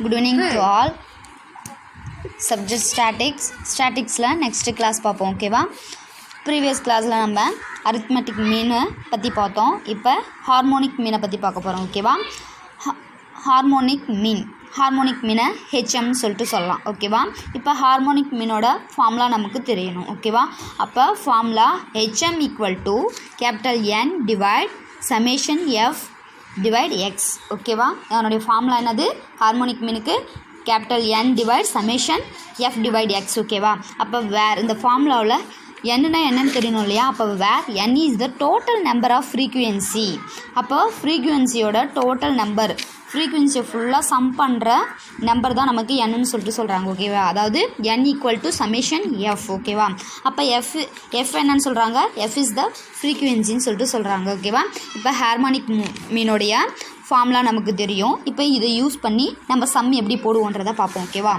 Good evening to all. Subject staticsல next class பார்ப்போம். ஓகேவா? Previous கிளாஸில் நம்ம அரித்மெட்டிக் மீனை பற்றி பார்த்தோம். இப்போ ஹார்மோனிக் மீனை பற்றி பார்க்க போகிறோம். ஓகேவா? ஹார்மோனிக் மீனை ஹெச்எம்னு சொல்லிட்டு சொல்லலாம். ஓகேவா? இப்போ ஹார்மோனிக் மீனோட ஃபார்முலா நமக்கு தெரியணும். ஓகேவா? அப்போ formula HM equal to capital N divide summation f divide x. ஓகேவா? அதனுடைய ஃபார்முலா என்னது? ஹார்மோனிக் மீனுக்கு capital N divide summation f divide x. ஓகேவா? அப்போ வேர் இந்த ஃபார்முலாவில் என்னன்னு தெரியணும் இல்லையா? அப்போ where N is the total number of frequency. அப்போ ஃப்ரீக்குவென்சியோட டோட்டல் நம்பர், ஃப்ரீக்குவென்சியை ஃபுல்லாக சம் பண்ணுற நம்பர் தான் நமக்கு என்னன்னு சொல்லிட்டு சொல்கிறாங்க. ஓகேவா? அதாவது n equal to summation F. ஓகேவா? அப்போ எஃப் என்னன்னு சொல்கிறாங்க? எஃப் இஸ் த ஃப்ரீக்குவென்சின்னு சொல்லிட்டு சொல்கிறாங்க. ஓகேவா? இப்போ ஹார்மோனிக் மீனுடைய ஃபார்முலா நமக்கு தெரியும். இப்போ இதை யூஸ் பண்ணி நம்ம சம் எப்படி போடுவோன்றதை பார்ப்போம். ஓகேவா?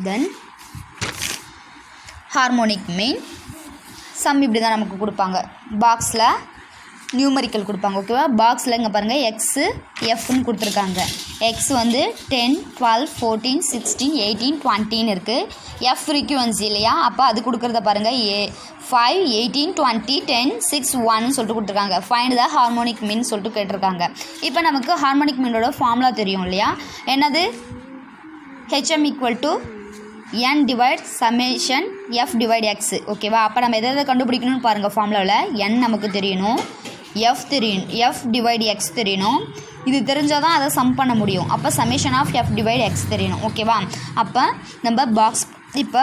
தென் ஹார்மோனிக் மீன் சம் இப்படி தான் நமக்கு கொடுப்பாங்க. பாக்ஸில் நியூமரிக்கல் கொடுப்பாங்க. ஓகேவா? பாக்ஸில் இங்கே பாருங்கள் எக்ஸு எஃப்னு கொடுத்துருக்காங்க. எக்ஸ் வந்து 10, 12, 14, 16, 18, 20 இருக்குது. எஃப் ஃப்ரீக்குவென்சி இல்லையா? அப்போ அது கொடுக்குறத பாருங்கள். 5, 18, 20, 10, 6, 1 சொல்லிட்டு கொடுத்துருக்காங்க. ஃபைண்ட் த ஹார்மோனிக் மீன் சொல்லிட்டு கேட்டிருக்காங்க. இப்போ நமக்கு ஹார்மோனிக் மீனோட ஃபார்முலா தெரியும் இல்லையா? என்னது? HM equal to n divide summation f divide x. ஓகேவா? அப்போ நம்ம எதை கண்டுபிடிக்கணும்னு பாருங்கள். ஃபார்முலாவில் n நமக்கு தெரியணும், எஃப் தெரியணும், எஃப் டிவைட் எக்ஸ் தெரியணும். இது தெரிஞ்சால் தான் அதை சம் பண்ண முடியும். அப்போ summation of f divide x தெரியணும். ஓகேவா? அப்போ நம்ம பாக்ஸ் இப்போ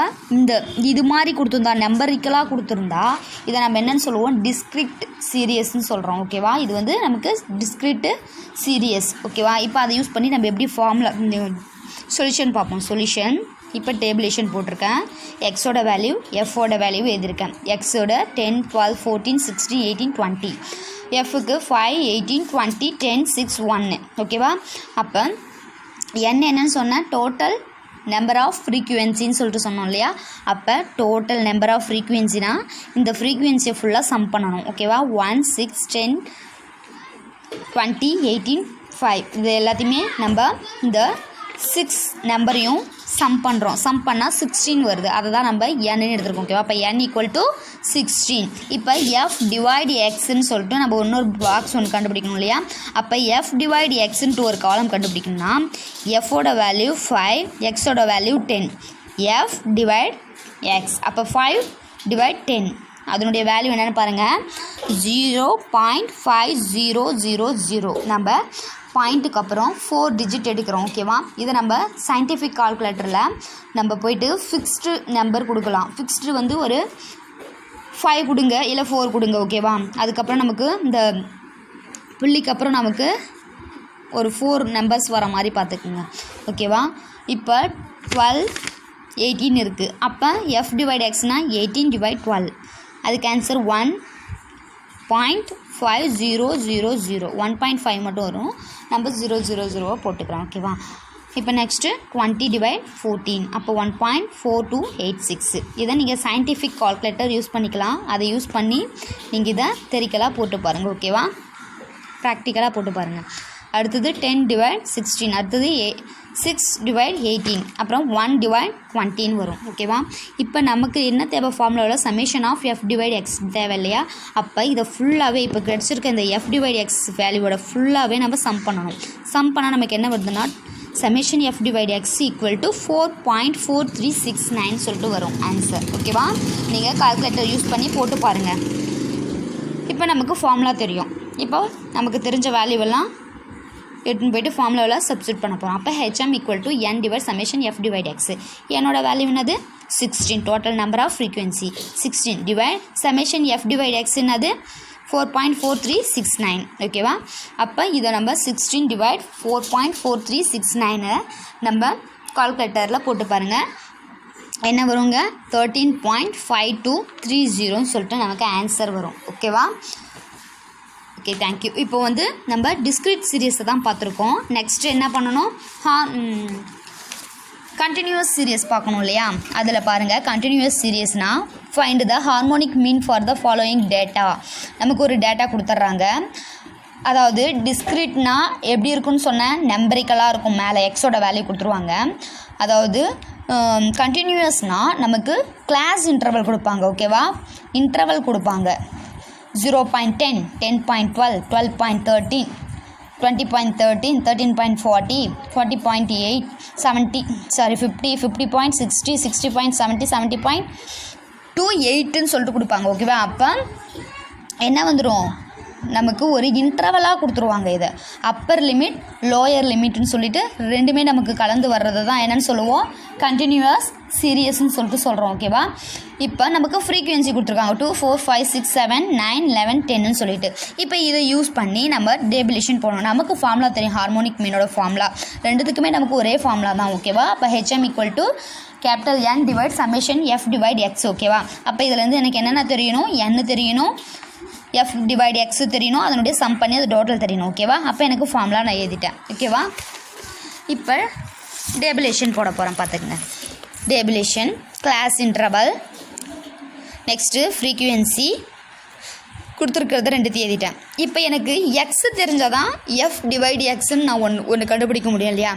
இது மாதிரி கொடுத்துருந்தா, நம்பரிக்கலாக கொடுத்துருந்தா இதை நம்ம என்னென்னு சொல்லுவோம்? டிஸ்க்ரீட் சீரியஸ்ன்னு சொல்கிறோம். ஓகேவா? இது வந்து நமக்கு டிஸ்க்ரீட்டு சீரியஸ். ஓகேவா? இப்போ அதை யூஸ் பண்ணி நம்ம எப்படி ஃபார்முலா சொல்யூஷன் பார்ப்போம். சொல்யூஷன் இப்போ டேபிளேஷன் போட்டிருக்கேன். எக்ஸோட வேல்யூ எஃபோட வேல்யூ எழுதியிருக்கேன். எக்ஸோட 10, 12, 14, 16, 18, 20. எஃப்க்கு 5, 18, 20, 10, 6, 1. ஓகேவா? அப்போ என்னன்னு சொன்னால் டோட்டல் நம்பர் ஆஃப் ஃப்ரீக்குவென்சின்னு சொல்லிட்டு சொன்னோம் இல்லையா? அப்போ டோட்டல் நம்பர் ஆஃப் ஃப்ரீக்குவென்சினா இந்த ஃப்ரீக்குவென்சியை ஃபுல்லாக சம் பண்ணணும். ஓகேவா? 1, 6, 10, 20, 18, 5 இது எல்லாத்தையுமே நம்ம இந்த 6 நம்பரையும் சம் பண்ணுறோம். சம் பண்ணால் 16 வருது. அதை தான் நம்ம என்னு எடுத்துருக்கோம். ஓகேவா? அப்போ n ஈக்குவல் டு 16. இப்போ எஃப் டிவைட் எக்ஸ்ன்னு சொல்லிட்டு நம்ம இன்னொரு பாக்ஸ் ஒன்று கண்டுபிடிக்கணும் இல்லையா? அப்போ எஃப் டிவைட் எக்ஸ்ன்ட்டு ஒரு காலம் கண்டுபிடிக்கணும்னா எஃபோட வேல்யூ 5, எக்ஸோட வேல்யூ 10. F divide X. அப்போ 5 டிவைட் 10 அதனுடைய வேல்யூ என்னென்னு பாருங்கள். 0.5000. நம்ம பாயிண்ட்டுக்கு அப்புறம் 4 டிஜிட் எடுக்கிறோம். ஓகேவா? இதை நம்ம சயின்டிஃபிக் கால்குலேட்டரில் நம்ம போய்ட்டு ஃபிக்ஸ்டு நம்பர் கொடுக்கலாம். ஃபிக்ஸ்டு வந்து ஒரு 5 கொடுங்க, இல்லை 4 கொடுங்க. ஓகேவா? அதுக்கப்புறம் நமக்கு இந்த புள்ளிக்கு அப்புறம் நமக்கு ஒரு 4 நம்பர்ஸ் வர மாதிரி பார்த்துக்குங்க. ஓகேவா? இப்போ 12, 18 இருக்குது. அப்போ எஃப் டிவைட் எக்ஸ்னால் 18 டிவைட் 12. அதுக்கு ஆன்சர் 1.5000. 1.5 மட்டும் வரும். நம்ம 000 போட்டுக்கிறோம். ஓகேவா? இப்போ நெக்ஸ்ட்டு 20 டிவைட் 14. அப்போ 1.4286. இதை நீங்கள் சயின்டிஃபிக் கால்குலேட்டர் யூஸ் பண்ணிக்கலாம். அதை யூஸ் பண்ணி நீங்கள் இதை தெரிக்கலாக போட்டு பாருங்கள். ஓகேவா? ப்ராக்டிக்கலாக போட்டு பாருங்கள். அடுத்தது 10 டிவைட் 16. அடுத்தது 6 டிவைட் 18. அப்புறம் 1 டிவைட் 20 வரும். ஓகேவா? இப்போ நமக்கு என்ன தேவை? ஃபார்முலாவில் summation of f divide x தேவை இல்லையா? அப்போ இதை ஃபுல்லாகவே இப்போ கிடச்சிருக்க இந்த எஃப் டிவைட் எக்ஸ் வேல்யூவோட ஃபுல்லாகவே நம்ம சம் பண்ணணும். சம் பண்ணால் நமக்கு என்ன வருதுன்னா summation f divide X equal to 4.4369 சொல்லிட்டு வரும் ஆன்சர். ஓகேவா? நீங்கள் கால்குலேட்டர் யூஸ் பண்ணி போட்டு பாருங்கள். இப்போ நமக்கு ஃபார்முலா தெரியும். இப்போ நமக்கு தெரிஞ்ச வேல்யூவெல்லாம் எடுத்துன்னு போய்ட்டு ஃபார்முலாவில் சப்ஸ்டியூட் பண்ண போகிறோம். அப்போ HM equal to n divide summation f divide x. என்னோட வேல்யூ என்னது? 16. Total number of frequency 16 divide summation f divide x என்னது? 4.4369. ஓகேவா? அப்போ இதை நம்ம 16 டிவைட் 4.4369 நம்ம கால்குலேட்டரில் போட்டு பாருங்கள். என்ன வருங்க? 13.5230 சொல்லிட்டு நமக்கு ஆன்சர் வரும். ஓகேவா? Okay, thank you. இப்போ வந்து நம்ம டிஸ்க்ரீட் சீரியஸை தான் பார்த்துருக்கோம். நெக்ஸ்ட் என்ன பண்ணணும்? கண்டினியூஸ் சீரியஸ் பார்க்கணும் இல்லையா? அதில் பாருங்கள். கண்டினியூஸ் சீரியஸ்னால் find the harmonic mean for the following data. நமக்கு ஒரு டேட்டா கொடுத்துட்றாங்க. அதாவது டிஸ்க்ரீட்னா எப்படி இருக்குன்னு சொன்னேன், நம்பரிக்கலாக இருக்கும், மேலே எக்ஸோட வேல்யூ கொடுத்துருவாங்க. அதாவது கண்டினியூஸ்னால் நமக்கு கிளாஸ் இன்டர்வல் கொடுப்பாங்க. ஓகேவா, இன்டர்வல் கொடுப்பாங்க. 0.10, 10.12, 12.13, 20.13, 13.40, 40.8, 70 50, 50.60, 60.70, 70.28ன்னு சொல்லிட்டு கொடுப்பாங்க. ஓகேவா, அப்போ என்ன வந்துடும், நமக்கு ஒரு இன்டர்வலாக கொடுத்துருவாங்க. இதை அப்பர் லிமிட் லோயர் லிமிட்னு சொல்லிட்டு ரெண்டுமே நமக்கு கலந்து வர்றது தான் என்னென்னு சொல்லுவோம், கண்டினியூஸ் சீரியஸ்ன்னு சொல்லிட்டு சொல்கிறோம். ஓகேவா, இப்போ நமக்கு ஃப்ரீக்வன்சி கொடுத்துருக்காங்க 2, 4, 5, 6, 7, 9, 11, 10ன்னு சொல்லிட்டு. இப்போ இதை யூஸ் பண்ணி நம்ம டேபிலேஷன் போடணும். நமக்கு ஃபார்முலா தெரியும், ஹார்மோனிக் மீனோட ஃபார்முலா, ரெண்டுத்துக்குமே நமக்கு ஒரே ஃபார்முலா தான். ஓகேவா, அப்போ HM = N / summation F / X. ஓகேவா, அப்போ இதுலேருந்து எனக்கு என்னென்ன தெரியணும், N தெரியணும், F / X தெரியணும், அதனுடைய சம் பண்ணி அது டோட்டல் தெரியணும். ஓகேவா, அப்போ எனக்கு ஃபார்முலா நான் எழுதிட்டேன். ஓகேவா, இப்போ டேபிலேஷன் போட போகிறேன். பார்த்துக்குங்க, டேபிலேஷன், கிளாஸ் இன்டர்வல், நெக்ஸ்ட்டு ஃப்ரீக்வன்சி கொடுத்துருக்கிறத ரெண்டுத்தையும் எழுதிட்டேன். இப்போ எனக்கு எக்ஸு தெரிஞ்சால் தான் F / Xன்னு நான் ஒன்று கண்டுபிடிக்க முடியும் இல்லையா.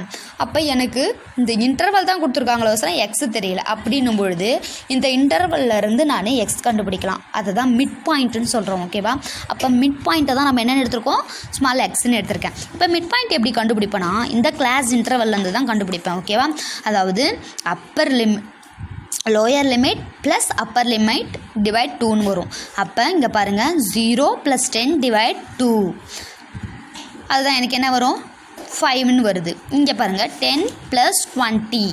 அப்போ எனக்கு இந்த இன்டர்வல் தான் கொடுத்துருக்காங்களோ சார், எக்ஸு தெரியல. அப்படின்னும் பொழுது இந்த இன்டர்வல்லேருந்து நான் எக்ஸ் கண்டுபிடிக்கலாம். அதுதான் மிட் பாயிண்ட்டுன்னு சொல்கிறோம். ஓகேவா, அப்போ மிட் பாயிண்ட்டை தான் நம்ம என்னென்னு எடுத்துருக்கோம், ஸ்மால் எக்ஸ்ன்னு எடுத்திருக்கேன். இப்போ மிட் பாயிண்ட் எப்படி கண்டுபிடிப்பேன்னா இந்த கிளாஸ் இன்டர்வல்லேருந்து தான் கண்டுபிடிப்பேன். ஓகேவா, அதாவது lower limit plus upper limit divide 2ன்னு வரும். அப்போ இங்கே பாருங்கள் 0 + 10 / 2, அதுதான் எனக்கு என்ன வரும், 5ன்னு வருது. இங்கே பாருங்கள் 10 + 20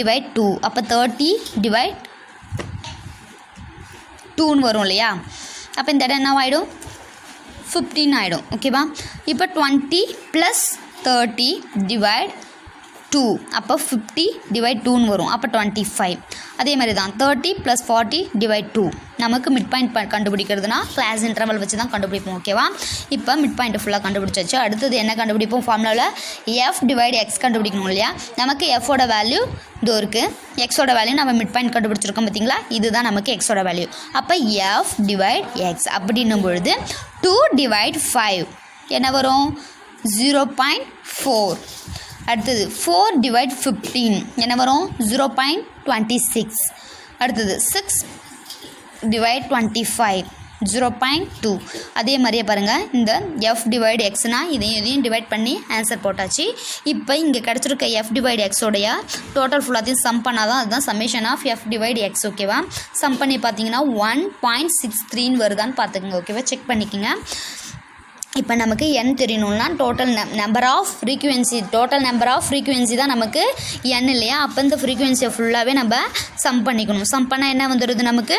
/ 2, அப்போ 30 / 2ன்னு வரும் இல்லையா. அப்போ இந்த இடம் என்ன ஆகிடும், 15 ஆகிடும். ஓகேவா, இப்போ 20 + 30 / 2, அப்போ 50 / 2ன்னு வரும். அப்போ 25. அதே மாதிரி தான் 30 + 40 / 2. நமக்கு மிட் பாயிண்ட் கண்டுபிடிக்கிறதுனா கிளாஸ் இன்டர்வல் வச்சு தான் கண்டுபிடிப்போம். ஓகேவா, இப்போ மிட் பாயிண்ட் ஃபுல்லாக கண்டுபிடிச்சாச்சு. அடுத்தது என்ன கண்டுபிடிப்போம், ஃபார்முலாவில் F / X கண்டுபிடிக்கணும் இல்லையா. நமக்கு Fோட வேல்யூ இதோ இருக்குது, Xோட வேல்யூ நம்ம மிட் பாயிண்ட் கண்டுபிடிச்சிருக்கோம். பார்த்தீங்களா, இதுதான் நமக்கு Xோட வேல்யூ. அப்போ F / X அப்படின்னும் பொழுது 2 / 5 என்ன வரும், 0.4. அடுத்தது 4 / 15 என்ன வரும், 0.26. அடுத்தது 6 / 25 0.2. அதே மாதிரியே பாருங்கள், இந்த F / Xனா இதையும் டிவைட் பண்ணி ஆன்சர் போட்டாச்சு. இப்போ இங்கே கிடச்சிருக்க F / Xோடைய டோட்டல் ஃபுல்லாத்தையும் சம் பண்ணால் தான் அதுதான் சம்மேஷன் ஆஃப் F / X. ஓகேவா, சம் பண்ணி பார்த்தீங்கன்னா 1.63 வருதான்னு பார்த்துக்குங்க. ஓகேவா, செக் பண்ணிக்கோங்க. இப்போ நமக்கு n தெரியணும்னா டோட்டல் நம்பர் ஆஃப் ஃப்ரீக்வன்சி தான் நமக்கு n இல்லையா. அப்போ இந்த ஃப்ரீக்வன்சியை ஃபுல்லாகவே நம்ம சம் பண்ணிக்கணும். சம் பண்ணால் என்ன வந்துடுது, நமக்கு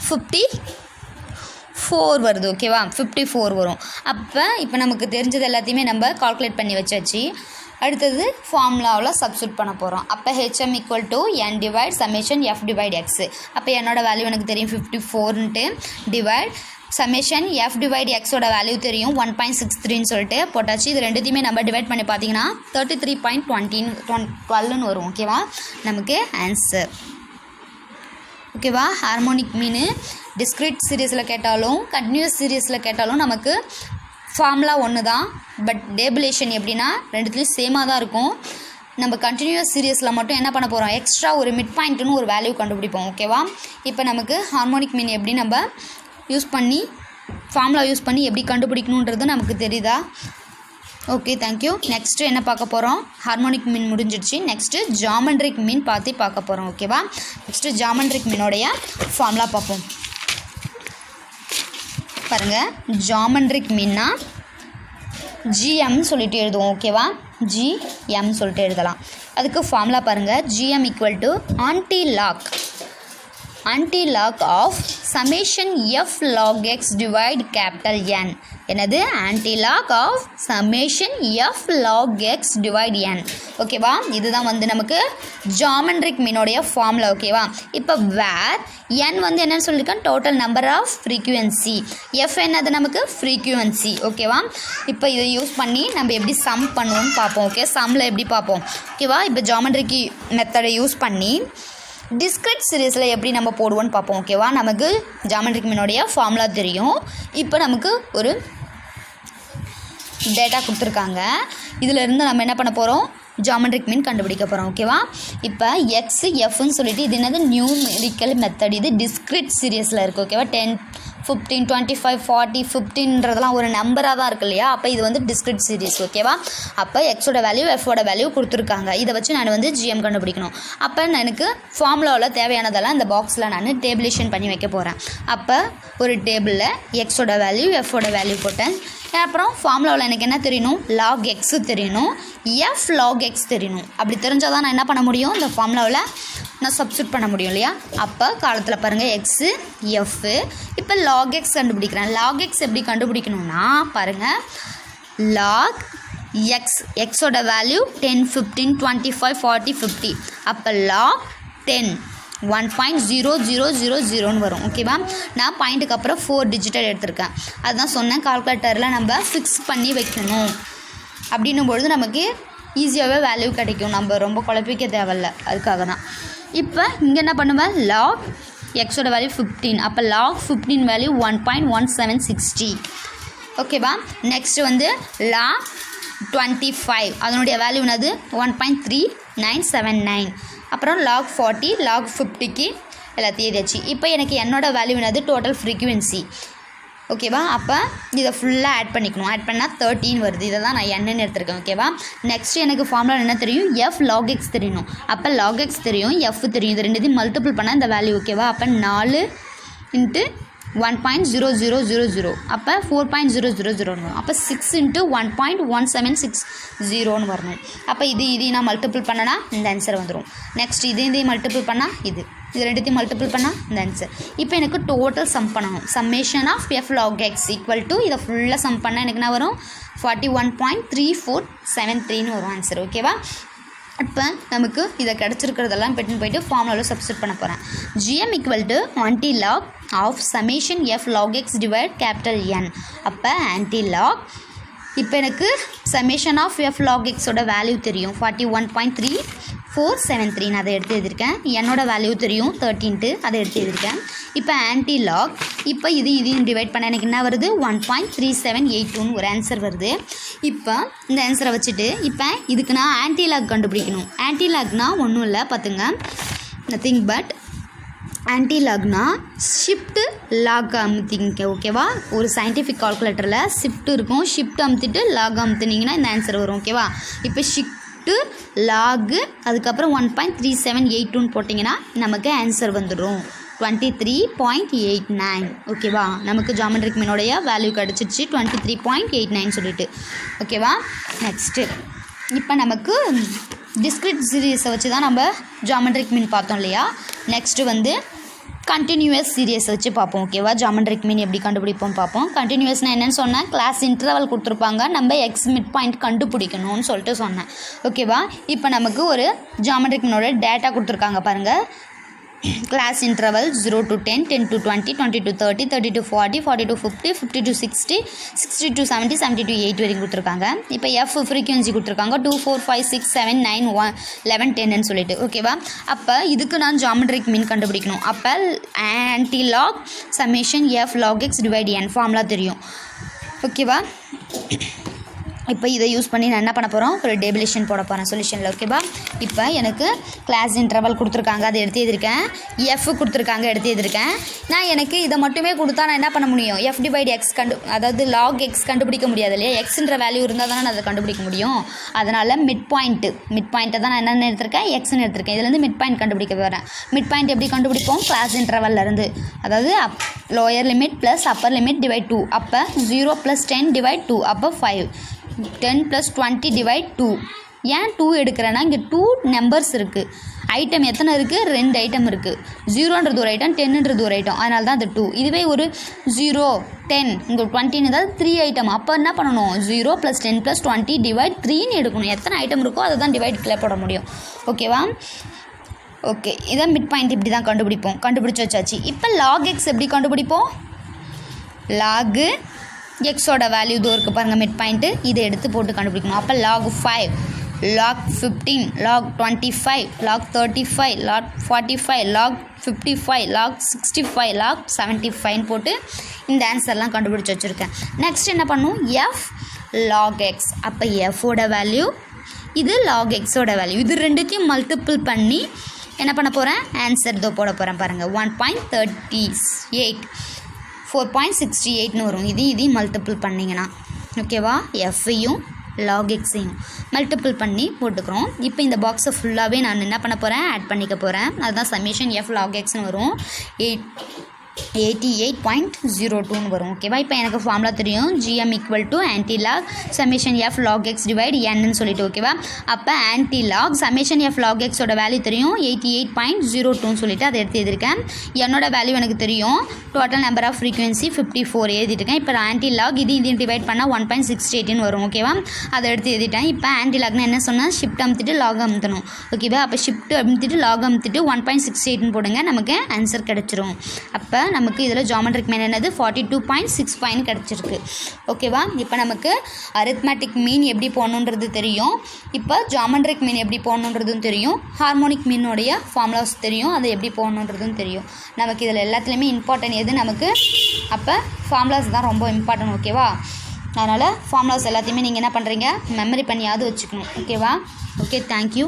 54 வருது. ஓகேவா, 54 வரும். அப்போ இப்போ நமக்கு தெரிஞ்சது எல்லாத்தையுமே நம்ம கால்குலேட் பண்ணி வச்சாச்சு. அடுத்தது ஃபார்முலாவில் சப்ஸ்டியூட் பண்ண போகிறோம். அப்போ HM = N / summation F / X. அப்போ என்னோட வேல்யூ எனக்கு தெரியும் 54ன்ட்டு டிவைட் சம்மேஷன் F / Xோட வேல்யூ தெரியும் 1.63ன்னு சொல்லிட்டு போட்டாச்சு. இது ரெண்டுத்தையுமே நம்ம டிவைட் பண்ணி பார்த்தீங்கன்னா 33.12ன்னு வரும். ஓகேவா, நமக்கு ஆன்சர். ஓகேவா, ஹார்மோனிக் மீன் டிஸ்க்ரீட் சீரீஸில் கேட்டாலும் கண்டினியூஸ் சீரீஸில் கேட்டாலும் நமக்கு ஃபார்முலா ஒன்று தான். பட் டேபிலேஷன் எப்படின்னா ரெண்டுத்துலேயும் சேமாக தான் இருக்கும். நம்ம கண்டினியூஸ் சீரியஸில் மட்டும் என்ன பண்ண போகிறோம், எக்ஸ்ட்ரா ஒரு மிட் பாயிண்ட்டுன்னு ஒரு வேல்யூ கண்டுபிடிப்போம். ஓகேவா, இப்போ நமக்கு ஹார்மோனிக் மீன் எப்படி நம்ம ஃபார்முலா யூஸ் பண்ணி எப்படி கண்டுபிடிக்கணுன்றது நமக்கு தெரியுதா. Okay, thank you. நெக்ஸ்ட்டு என்ன பார்க்க போகிறோம், ஹார்மோனிக் மீன் முடிஞ்சிடுச்சு. நெக்ஸ்ட்டு ஜாமெண்ட்ரிக் மீன் பார்க்க போகிறோம். ஓகேவா, நெக்ஸ்ட்டு ஜாமெண்ட்ரிக் மீனோடைய ஃபார்முலா பார்ப்போம். பாருங்கள், ஜாமெண்ட்ரிக் மீன்னா GM சொல்லிட்டு எழுதுவோம். ஓகேவா, GM சொல்லிட்டு எழுதலாம். அதுக்கு ஃபார்முலா பாருங்கள், GM = anti-log of summation F log X divide N. என்னது, anti-log of summation F log X divide N. ஓகேவா, இதுதான் வந்து நமக்கு ஜாமெண்ட்ரிக் மீனோடைய ஃபார்முலா. ஓகேவா, இப்போ வேர் N வந்து என்னன்னு சொல்லியிருக்கேன், total number of frequency. F என்னது, நமக்கு ஃப்ரீக்வன்சி. ஓகேவா, இப்போ இதை யூஸ் பண்ணி நம்ம எப்படி சம் பண்ணுவோம்னு பார்ப்போம். ஓகே, சம்மில் எப்படி பார்ப்போம். ஓகேவா, இப்போ ஜாமெண்ட்ரிக் மெத்தடை யூஸ் பண்ணி டிஸ்க்ரீட் சீரீஸில் எப்படி நம்ம போடுவோன்னு பார்ப்போம். ஓகேவா, நமக்கு ஜாமெண்ட்ரிக் மீனோடைய ஃபார்முலா தெரியும். இப்போ நமக்கு ஒரு டேட்டா கொடுத்துருக்காங்க. இதிலிருந்து நம்ம என்ன பண்ண போகிறோம், ஜாமெட்ரிக் மீன் கண்டுபிடிக்க போகிறோம். ஓகேவா? இப்போ எக்ஸ் எஃப்னு சொல்லிட்டு இது என்னது நியூமெரிக்கல் மெத்தட். இது டிஸ்கிரிட் சீரியஸில் இருக்குது. ஓகேவா? 10, 15, 25, 40, 15ன்றதெல்லாம் ஒரு நம்பராக தான் இருக்குது இல்லையா? அப்போ இது வந்து டிஸ்கிரிட் சீரியஸ். ஓகேவா? அப்போ எக்ஸோட வேல்யூ எஃபோட வேல்யூ கொடுத்துருக்காங்க. இதை வச்சு நான் வந்து ஜிஎம் கண்டுபிடிக்கணும். அப்போ எனக்கு ஃபார்முலாவில் தேவையானதெல்லாம் இந்த பாக்ஸில் நான் டேபிளேஷன் பண்ணி வைக்க போகிறேன். அப்போ ஒரு டேபிளில் எக்ஸோட வேல்யூ எஃபோட வேல்யூ போட்டேன். அப்புறம் ஃபார்முலாவில் எனக்கு என்ன தெரியணும், லாக் எக்ஸு தெரியணும், எஃப் லாக் எக்ஸ் தெரியணும். அப்படி தெரிஞ்சால் தான் நான் என்ன பண்ண முடியும், இந்த ஃபார்முலாவில் நான் சப்ஸ்டியூட் பண்ண முடியும் இல்லையா? அப்போ காலத்தில் பாருங்கள் எக்ஸு எஃப்பு. இப்போ லாக் எக்ஸ் கண்டுபிடிக்கிறேன். லாக் எக்ஸ் எப்படி கண்டுபிடிக்கணும்னா பாருங்கள், லாக் எக்ஸ் எக்ஸோட வேல்யூ 10, 15, 25, 40, 50. அப்போ லாக் 10 1.0000 வரும். ஓகேவா? நான் பாயிண்ட்டுக்கு அப்புறம் 4 டிஜிட்டல் எடுத்திருக்கேன். அதுதான் சொன்னேன், கால்குலேட்டரில் நம்ம ஃபிக்ஸ் பண்ணி வைக்கணும். அப்படின்னும் பொழுது நமக்கு ஈஸியாகவே வேல்யூ கிடைக்கும். நம்ம ரொம்ப குழப்பிக்க தேவையில்ல, அதுக்காக தான். இப்போ இங்கே என்ன பண்ணுவேன், லாக் எக்ஸோட வேல்யூ 15. அப்போ லாக் 15 வேல்யூ 1.1760. ஓகேவா? நெக்ஸ்ட்டு வந்து லாக் 25 அதனுடைய வேல்யூ என்னது 1.3979. அப்புறம் லாக் 40 லாக் 50க்கு எல்லாத்தையும் எழுதியாச்சு. இப்போ எனக்கு என்னோடய வேல்யூ என்னது டோட்டல் ஃப்ரீக்வன்சி. ஓகேவா? அப்போ இதை ஃபுல்லாக ஆட் பண்ணிக்கணும். ஆட் பண்ணால் 13 வருது. இதை தான் நான் என்னன்னு எடுத்திருக்கேன். ஓகேவா? நெக்ஸ்ட் எனக்கு ஃபார்முலா என்ன தெரியும், எஃப் லாக் எக்ஸ் தெரியணும். அப்போ லாக் எக்ஸ் தெரியும், எஃப் தெரியும். இது ரெண்டுத்தையும் மல்டிபிள் பண்ணால் இந்த வேல்யூ. ஓகேவா? அப்போ 4 × 1.0000 அப்போ 4.000 வரும். அப்போ 6 × 1.1760 வரணும். அப்போ இது நான் மல்டிபிள் பண்ணனா இந்த ஆன்சர் வந்துடும். நெக்ஸ்ட் இதையும் மல்டிபிள் பண்ணால் இது ரெண்டுத்தையும் மல்டிபிள் பண்ணால் இந்த ஆன்சர். இப்போ எனக்கு டோட்டல் சம் பண்ணணும். Summation of f log x equal to இதை ஃபுல்லாக சம் பண்ணால் எனக்கு என்ன வரும், 41.3473 வரும் ஆன்சர். ஓகேவா? இப்போ நமக்கு இதை கிடச்சிருக்கிறதெல்லாம் பெட்டுன்னு போயிட்டு ஃபார்முலாவில் சப்ஸ்டியூட் பண்ண போகிறேன். GM equal to antilog of summation f log x divide capital N. அப்போ ஆன்டி லாக். இப்போ எனக்கு சமேஷன் ஆஃப் எஃப் லாக் எக்ஸோட வேல்யூ தெரியும் 41.3473. நான் அதை எடுத்து எழுதியிருக்கேன். என்னோட வேல்யூ தெரியும் 13 அதை எடுத்து எழுதியிருக்கேன். இப்போ ஆன்டி லாக். இப்போ இதையும் டிவைட் பண்ண எனக்கு என்ன வருது 1.3782 ஒரு ஆன்சர் வருது. இப்போ இந்த ஆன்சரை வச்சுட்டு இப்போ இதுக்கு நான் ஆன்டி லாக் கண்டுபிடிக்கணும். ஆன்டி லாக்னா ஒன்றும் இல்லை, பார்த்துங்க, நத்திங் பட் ஆன்டி லாக்னா ஷிஃப்ட்டு லாக் அமுத்திங்க. ஓகேவா? ஒரு சயின்டிஃபிக் கால்குலேட்டரில் ஷிஃப்ட் இருக்கும், ஷிஃப்ட் அமுத்திட்டு லாக் அமுத்துனீங்கன்னா இந்த ஆன்சர் வரும். ஓகேவா? இப்போ ஷிஃப்ட்டு லாகு அதுக்கப்புறம் 1.3782 போட்டிங்கன்னா நமக்கு ஆன்சர் வந்துடும் 23.89. ஓகேவா? நமக்கு ஜாமெட்ரிக் மீனோடைய வேல்யூ கிடச்சிருச்சு 23.89 சொல்லிட்டு. ஓகேவா? நெக்ஸ்ட்டு இப்போ நமக்கு டிஸ்கிரிட் சீரியஸை வச்சு தான் நம்ம ஜாமெட்ரிக் மீன் பார்த்தோம் இல்லையா? நெக்ஸ்ட்டு வந்து கண்டினியூஸ் சீரியஸை வச்சு பார்ப்போம். ஓகேவா? ஜாமெட்ரிக் மீன் எப்படி கண்டுபிடிப்போம் பார்ப்போம். கண்டினியூஸ்னால் என்னென்னு சொன்னேன், கிளாஸ் இன்டர்வல் கொடுத்துருப்பாங்க, நம்ம எக்ஸ் மிட் பாயிண்ட் கண்டுபிடிக்கணும்னு சொல்லிட்டு சொன்னேன். ஓகேவா? இப்போ நமக்கு ஒரு ஜாமெட்ரிக் மீனோட டேட்டா கொடுத்துருக்காங்க பாருங்கள். Class interval 0 to 10, 10 to 20, 20 to 30, 30 to 40, 40 to 50, 50 to 60, 60 to 70, 70 to 8 வரைக்கும் கொடுத்துருக்காங்க. இப்போ எஃப் ஃப்ரீக்வன்சி கொடுத்துருக்காங்க 2, 4, 5, 6, 7, 9, 11, 10ன்னு சொல்லிட்டு. ஓகேவா? அப்போ இதுக்கு நான் ஜாமெட்ரிக் மீன் கண்டுபிடிக்கணும். அப்போ antilog summation f log x divide N formula தெரியும். ஓகேவா? இப்போ இதை யூஸ் பண்ணி நான் என்ன பண்ண போகிறோம், ஒரு டேபிளேஷன் போட போகிறேன் சொல்யூஷனில். ஓகேவா? இப்போ எனக்கு கிளாஸ் இன்டர்வல் கொடுத்துருக்காங்க, அதை எடுத்து எழுதியிருக்கேன். எஃப் கொடுத்துருக்காங்க, எடுத்து எழுதியிருக்கேன். நான் எனக்கு இதை மட்டுமே கொடுத்தா நான் என்ன பண்ண முடியும், எஃப் டிவைட் எக்ஸ் அதாவது லாக் எக்ஸ் கண்டுபிடிக்க முடியாது இல்லையா? எக்ஸ்ன்ற வேல்யூ இருந்தால் தானே நான் அதை கண்டுபிடிக்க முடியும். அதனால் மிட் பாயிண்ட்டை தான் நான் என்னென்னு எடுத்திருக்கேன், எக்ஸ்ன்னு எடுத்திருக்கேன். இதுலேருந்து மிட் பாயிண்ட் கண்டுபிடிக்க போகிறேன். மிட் பாயிண்ட் எப்படி கண்டுபிடிப்போம், கிளாஸ் இன்டர்வல்லேருந்து, அதாவது lower limit plus upper limit divide 2. அப்போ 0 + 10 டிவைட் 2 அப்போ 5. 10 + 20 டிவைட் 2. ஏன் 2 எடுக்கிறேன்னா இங்கே 2 நம்பர்ஸ் இருக்குது. ஐட்டம் எத்தனை இருக்குது, 2 ஐட்டம் இருக்குது. 0ன்றது ஒரு ஐட்டம், 10ன்றது ஒரு ஐட்டம், அதனால தான் அது 2. இதுவே ஒரு 0, 10 இங்கே 20 ஏதாவது 3 ஐட்டம். அப்போ என்ன பண்ணணும், 0 + 10 + 20 டிவைட் 3ன்னு எடுக்கணும். எத்தனை ஐட்டம் இருக்கோ அதை தான் டிவைட் கிளே போட முடியும். ஓகேவா? ஓகே, இதான் மிட் பாயிண்ட். இப்படி தான் கண்டுபிடிச்சி வச்சாச்சு. இப்போ லாக் எக்ஸ் எப்படி கண்டுபிடிப்போம், லாகு எக்ஸோட வேல்யூ இதோ இருக்குது பாருங்கள், மிட் பாயிண்ட்டு, இதை எடுத்து போட்டு கண்டுபிடிக்கணும். அப்போ log 5, log 15, log 25, log 35, log 45, log 55, log 65, log 75 போட்டு இந்த ஆன்சர்லாம் கண்டுபிடிச்சி வச்சுருக்கேன். நெக்ஸ்ட் என்ன பண்ணும், எஃப் log x. அப்போ fோட வேல்யூ, இது log xோட வேல்யூ. இது ரெண்டுத்தையும் மல்டிபிள் பண்ணி என்ன பண்ண போகிறேன், ஆன்சர் இதோ போட போகிறேன் பாருங்கள். 1.38 4.68ன்னு வரும். இதையும் மல்டிபிள் பண்ணிங்கன்னா ஓகேவா, எஃப்ஐயும் log xையும் மல்டிபிள் பண்ணி போட்டுக்கிறோம். இப்போ இந்த பாக்ஸை ஃபுல்லாகவே நான் என்ன பண்ண போகிறேன், ஆட் பண்ணிக்க போகிறேன். அதுதான் சம்மேஷன் f log xன்னு வரும். 88.02ன்னு வரும். ஓகேவா, இப்போ எனக்கு ஃபார்முலா தெரியும், gm equal to antilog summation f log x divide n சொல்லிட்டு. ஓகேவா, அப்போ ஆன்டிலாக் சம்மேஷன் f log xோட வேல்யூ தெரியும் 88.02ன்னு சொல்லிட்டு அதை எடுத்து எழுதியிருக்கேன். என்னோட வேல்யூ எனக்கு தெரியும், டோட்டல் நம்பர் ஆஃப் ஃப்ரீக்வன்சி 54 எழுதிட்டுருக்கேன். இப்போ ஆன்டிலாக் இதையும் டிவைட் பண்ணால் 1.68ன்னு வரும். ஓகேவா, அதை எடுத்து எழுதிட்டேன். இப்போ ஆன்டிலாக்னா என்ன சொன்னால் ஷிஃப்ட் அமுத்திட்டு லாக் அமுத்தணும். ஓகேவா, அப்போ ஷிஃப்ட் அமுத்திட்டு லாக் அமுத்திட்டு 1.68ன்னு போடுங்க, நமக்கு ஆன்சர் கிடச்சிரும். அப்போ நமக்கு இதில் ஜியோமெட்ரிக் மீன் என்னது 42.65 கிடச்சிருக்கு. ஓகேவா, இப்போ நமக்கு அரித்மெட்டிக் மீன் எப்படி போடணுன்றது தெரியும், இப்போ ஜியோமெட்ரிக் மீன் எப்படி போடணுன்றதும் தெரியும், ஹார்மோனிக் மீனுடைய ஃபார்முலாஸ் தெரியும், அதை எப்படி போடணுன்றதும் தெரியும். நமக்கு இதில் எல்லாத்துலேயுமே இம்பார்ட்டன்ட் எது நமக்கு, அப்போ ஃபார்முலாஸ் தான் ரொம்ப இம்பார்ட்டன்ட். ஓகேவா, அதனால் ஃபார்முலாஸ் எல்லாத்தையுமே நீங்கள் என்ன பண்ணுறீங்க, மெமரி பண்ணியாவது வச்சுக்கணும். ஓகேவா, ஓகே, தேங்க்யூ.